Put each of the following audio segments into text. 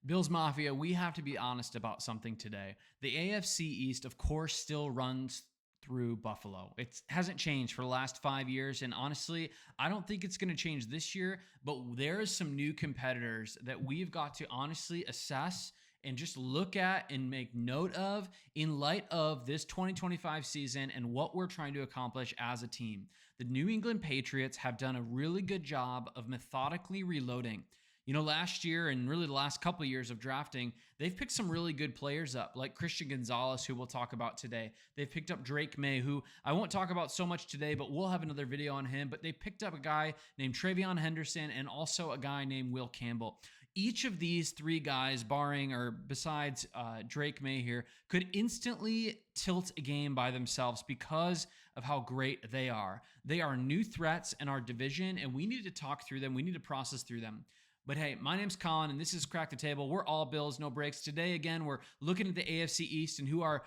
Bills Mafia, we have to be honest about something today. The AFC East, of course, still runs through Buffalo. It hasn't changed for the last 5 years. And honestly, I don't think it's going to change this year, but there's some new competitors that we've got to honestly assess and just look at and make note of in light of this 2025 season and what we're trying to accomplish as a team. The New England Patriots have done a really good job of methodically reloading. Last year and really the last couple of years of drafting, they've picked some really good players up, like Christian Gonzalez, who we'll talk about today. They've picked up Drake May, who I won't talk about so much today, but we'll have another video on him. But they picked up a guy named Travion Henderson and also a guy named Will Campbell. Each of these three guys, barring or besides Drake May here, could instantly tilt a game by themselves because of how great they are. They are new threats in our division, and we need to talk through them. We need to process through them. But hey, my name's Colin, and this is Crack the Table. We're all Bills, no breaks. Today, again, we're looking at the AFC East and who our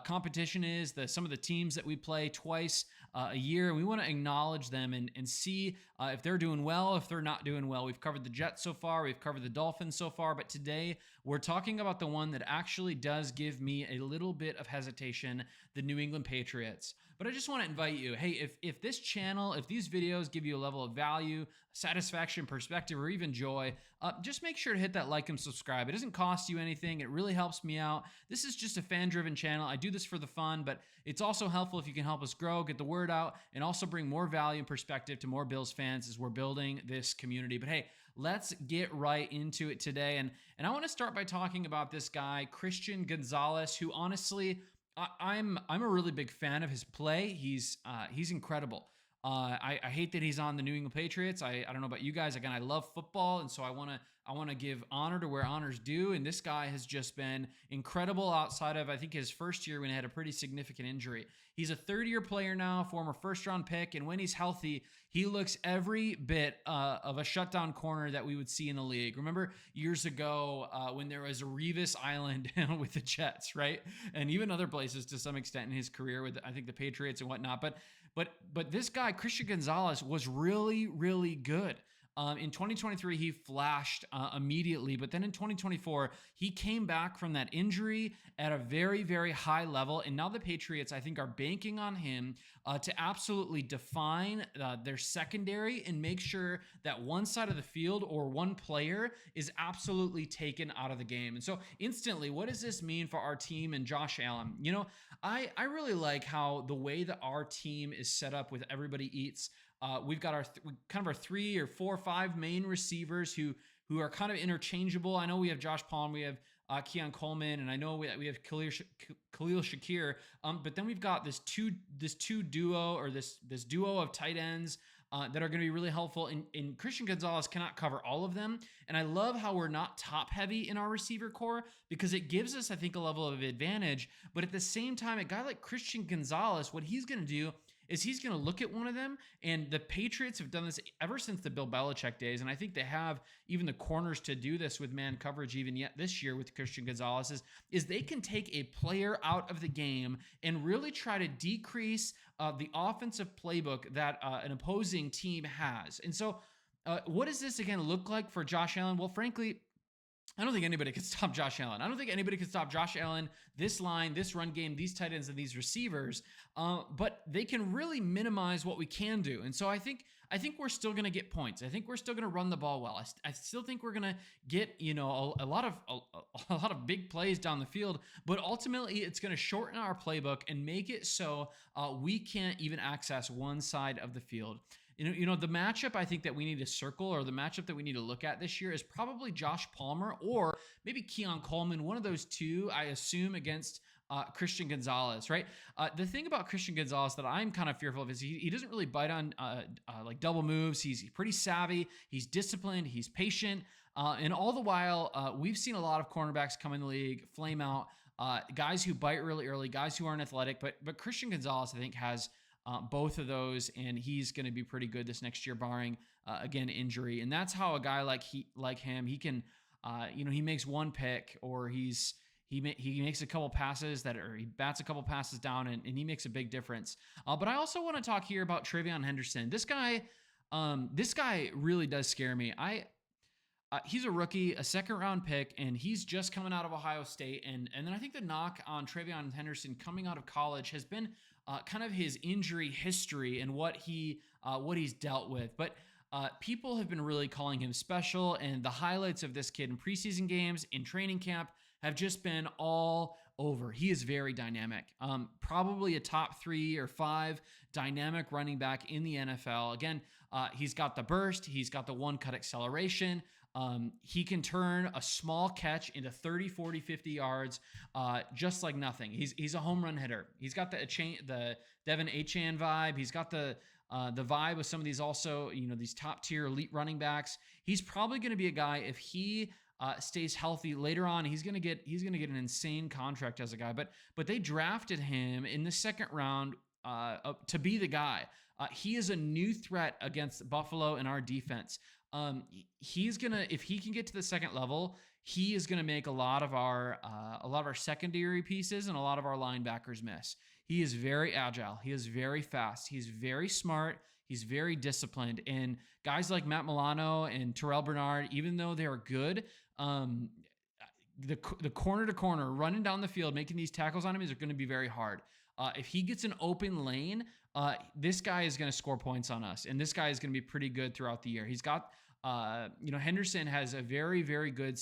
competition is, some of the teams that we play twice a year. And we want to acknowledge them and see if they're doing well, if they're not doing well. We've covered the Jets so far. We've covered the Dolphins so far. But today, we're talking about the one that actually does give me a little bit of hesitation, the New England Patriots. But I just want to invite you, hey, if this channel, if these videos give you a level of value, satisfaction, perspective, or even joy, just make sure to hit that like and subscribe. It doesn't cost you anything. It really helps me out. This is just a fan-driven channel. I do this for the fun, but it's also helpful if you can help us grow, get the word out, and also bring more value and perspective to more Bills fans as we're building this community. But hey, let's get right into it today. And I want to start by talking about this guy, Christian Gonzalez, who honestly, I'm a really big fan of his play. He's incredible. I hate that he's on the New England Patriots. I don't know about you guys. Again, I love football, and so I want to give honor to where honor's due. And this guy has just been incredible outside of, I think, his first year when he had a pretty significant injury. He's a third-year player now, former first-round pick, and when he's healthy, he looks every bit of a shutdown corner that we would see in the league. Remember years ago when there was a Revis Island with the Jets, right? And even other places to some extent in his career with, I think, the Patriots and whatnot. But this guy, Christian Gonzalez, was really, really good. In 2023, he flashed immediately, but then in 2024, he came back from that injury at a very, very high level. And now the Patriots, I think, are banking on him to absolutely define their secondary and make sure that one side of the field or one player is absolutely taken out of the game. And so instantly, what does this mean for our team and Josh Allen? I really like how the way that our team is set up with everybody eats. We've got our kind of our 3 or 4 or 5 main receivers who are kind of interchangeable. I know we have Josh Palmer, we have Keon Coleman, and I know we have Khalil Shakir. But then we've got this duo of tight ends that are going to be really helpful. And Christian Gonzalez cannot cover all of them. And I love how we're not top heavy in our receiver core because it gives us, I think, a level of advantage. But at the same time, a guy like Christian Gonzalez, what he's going to do is he's going to look at one of them, and the Patriots have done this ever since the Bill Belichick days, and I think they have even the corners to do this with man coverage even yet this year with Christian Gonzalez, is they can take a player out of the game and really try to decrease the offensive playbook that an opposing team has. And so what does this, again, look like for Josh Allen? Well, frankly, I don't think anybody can stop Josh Allen. I don't think anybody can stop Josh Allen, this line, this run game, these tight ends, and these receivers. But they can really minimize what we can do. And so I think we're still going to get points. I think we're still going to run the ball well. I still think we're going to get a lot of big plays down the field. But ultimately, it's going to shorten our playbook and make it so we can't even access one side of the field. The matchup I think that we need to circle, or the matchup that we need to look at this year, is probably Josh Palmer or maybe Keon Coleman, one of those two, I assume, against Christian Gonzalez, right? The thing about Christian Gonzalez that I'm kind of fearful of is he doesn't really bite on like double moves. He's pretty savvy. He's disciplined. He's patient. And all the while, we've seen a lot of cornerbacks come in the league, flame out, guys who bite really early, guys who aren't athletic. But Christian Gonzalez, I think, has both of those, and he's going to be pretty good this next year, barring again injury. And that's how a guy like him, he can, he makes one pick, or he makes a couple passes he bats a couple passes down, and he makes a big difference. But I also want to talk here about Travion Henderson. This guy really does scare me. He's a rookie, a second-round pick, and he's just coming out of Ohio State. And then I think the knock on Travion Henderson coming out of college has been kind of his injury history and what he's dealt with. But people have been really calling him special, and the highlights of this kid in preseason games, in training camp, have just been all over. He is very dynamic. Probably a top 3 or 5 dynamic running back in the NFL. Again, he's got the burst. He's got the one-cut acceleration. He can turn a small catch into 30, 40, 50 yards just like nothing. He's a home run hitter. He's got the Devin Achane vibe. He's got the vibe with some of these also, these top tier elite running backs. He's probably going to be a guy, if he stays healthy later on, he's going to get an insane contract as a guy. But they drafted him in the second round to be the guy. He is a new threat against Buffalo and our defense. If he can get to the second level, he is gonna make a lot of our secondary pieces and a lot of our linebackers miss. He is very agile. He is very fast. He's very smart. He's very disciplined. And guys like Matt Milano and Terrell Bernard, even though they are good, the corner to corner running down the field, making these tackles on him is going to be very hard. If he gets an open lane, this guy is going to score points on us, and this guy is going to be pretty good throughout the year. He's got, Henderson has a very, very good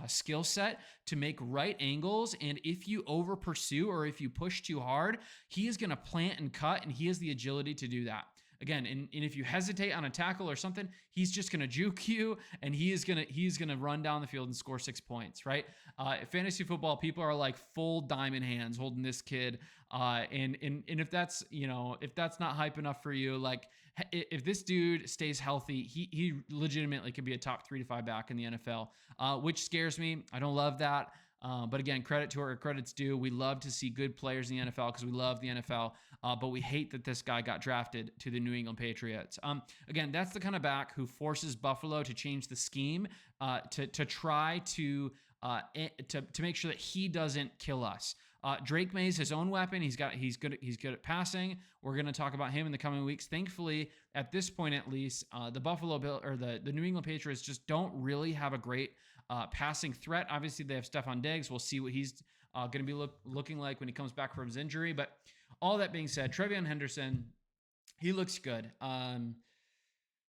skill set to make right angles, and if you over pursue or if you push too hard, he is going to plant and cut, and he has the agility to do that. Again, and if you hesitate on a tackle or something, he's just going to juke you, and he's gonna run down the field and score 6 points, right? Fantasy football, people are like full diamond hands holding this kid, and if that's not hype enough for you, like if this dude stays healthy, he legitimately could be a top 3 to 5 back in the NFL, which scares me. I don't love that. But again, credit to where credit's due. We love to see good players in the NFL because we love the NFL, but we hate that this guy got drafted to the New England Patriots. Again, that's the kind of back who forces Buffalo to change the scheme to try to make sure that he doesn't kill us. Drake May's his own weapon. He's good at passing. We're going to talk about him in the coming weeks. Thankfully, at this point at least, the Buffalo Bill or the New England Patriots just don't really have a great passing threat. Obviously, they have Stephon Diggs. We'll see what he's going to be looking like when he comes back from his injury. But all that being said, Travion Henderson, he looks good.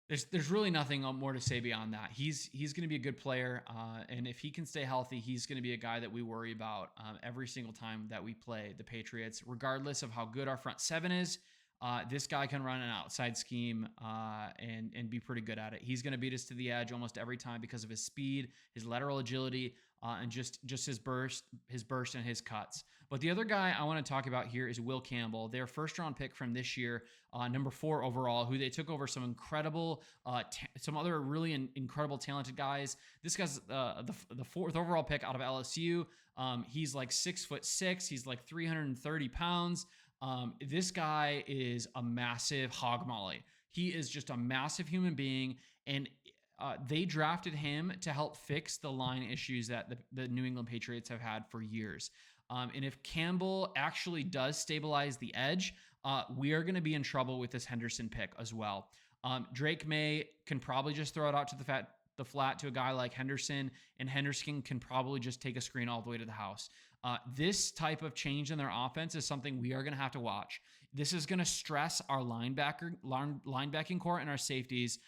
There's really nothing more to say beyond that. He's going to be a good player, and if he can stay healthy, he's going to be a guy that we worry about every single time that we play the Patriots, regardless of how good our front seven is. This guy can run an outside scheme and be pretty good at it. He's going to beat us to the edge almost every time because of his speed, his lateral agility, and just his burst and his cuts. But the other guy I want to talk about here is Will Campbell, their first-round pick from this year, number 4 overall, who they took over some incredible, some other really incredible talented guys. This guy's the 4th overall pick out of LSU. He's like 6'6". He's like 330 pounds. This guy is a massive hog molly. He is just a massive human being, and they drafted him to help fix the line issues that the New England Patriots have had for years. And if Campbell actually does stabilize the edge, we are going to be in trouble with this Henderson pick as well. Drake May can probably just throw it out to the flat to a guy like Henderson, and Henderson can probably just take a screen all the way to the house. This type of change in their offense is something we are going to have to watch. This is going to stress our linebacking core and our safeties.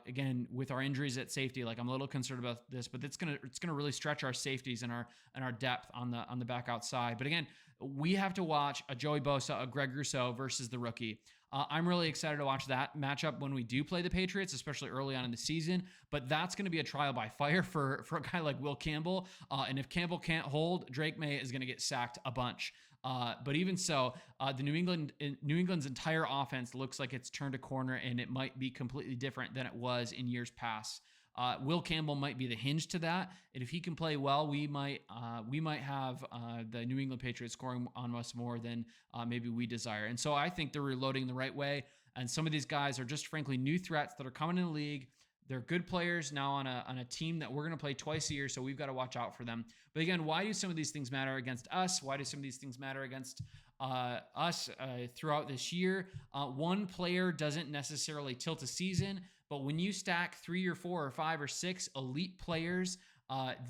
Again, with our injuries at safety, like I'm a little concerned about this, but it's gonna really stretch our safeties and our depth on the back outside. But again, we have to watch a Joey Bosa, a Greg Rousseau versus the rookie. I'm really excited to watch that matchup when we do play the Patriots, especially early on in the season. But that's going to be a trial by fire for a guy like Will Campbell. And if Campbell can't hold, Drake May is going to get sacked a bunch. But even so, the New England's entire offense looks like it's turned a corner, and it might be completely different than it was in years past. Will Campbell might be the hinge to that, and if he can play well, we might have the New England Patriots scoring on us more than maybe we desire. And so I think they're reloading the right way, and some of these guys are just frankly new threats that are coming in the league. They're good players now on a team that we're going to play twice a year, so we've got to watch out for them. But again, why do some of these things matter against us? Why do some of these things matter against us throughout this year? One player doesn't necessarily tilt a season, But when you stack 3 or 4 or 5 or 6 elite players,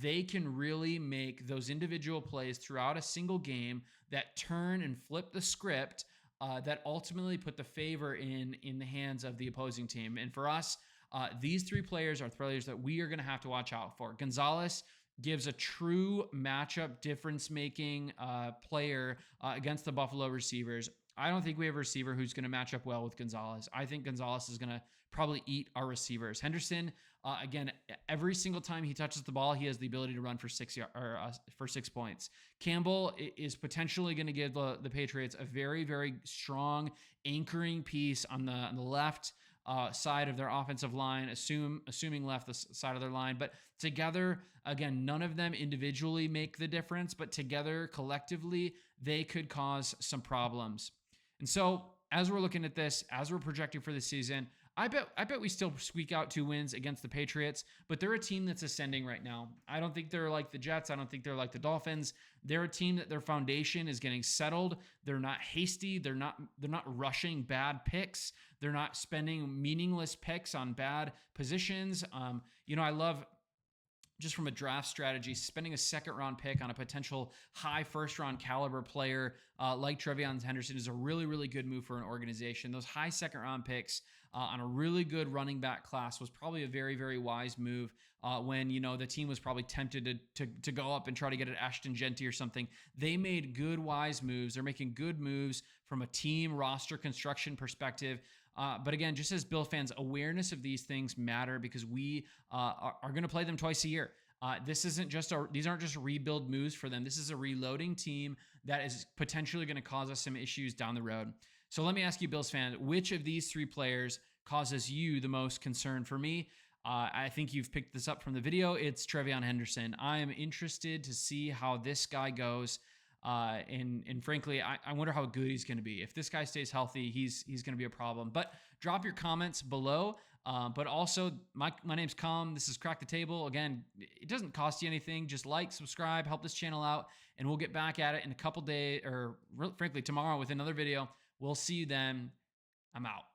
they can really make those individual plays throughout a single game that turn and flip the script, that ultimately put the favor in the hands of the opposing team. And for us, these 3 players are players that we are going to have to watch out for. Gonzalez gives a true matchup difference-making player against the Buffalo receivers. I don't think we have a receiver who's going to match up well with Gonzalez. I think Gonzalez is going to probably eat our receivers. Henderson, again, every single time he touches the ball, he has the ability to run for 6 points. Campbell is potentially going to give the Patriots a very, very strong anchoring piece on the left side of their offensive line, assuming left the side of their line. But together, again, none of them individually make the difference, but together, collectively, they could cause some problems. And so, as we're looking at this, as we're projecting for the season, I bet we still squeak out 2 wins against the Patriots, but they're a team that's ascending right now. I don't think they're like the Jets. I don't think they're like the Dolphins. They're a team that their foundation is getting settled. They're not hasty. They're not rushing bad picks. They're not spending meaningless picks on bad positions. I love, just from a draft strategy, spending a 2nd-round pick on a potential high 1st-round caliber player like Trevion Henderson is a really, really good move for an organization. Those high 2nd-round picks on a really good running back class was probably a very, very wise move when, the team was probably tempted to go up and try to get an Ashton Genty or something. They made good, wise moves. They're making good moves from a team roster construction perspective. But again, just as Bill fans, awareness of these things matter because we are going to play them twice a year. These aren't just rebuild moves for them. This is a reloading team that is potentially going to cause us some issues down the road. So let me ask you, Bills fan, which of these 3 players causes you the most concern? For me, I think you've picked this up from the video. It's Trevion Henderson. I am interested to see how this guy goes. And frankly, I wonder how good he's going to be. If this guy stays healthy, he's going to be a problem. But drop your comments below. But also, my name's Com. This is Crack the Table. Again, it doesn't cost you anything. Just like, subscribe, help this channel out, and we'll get back at it in a couple days, or frankly, tomorrow with another video. We'll see you then. I'm out.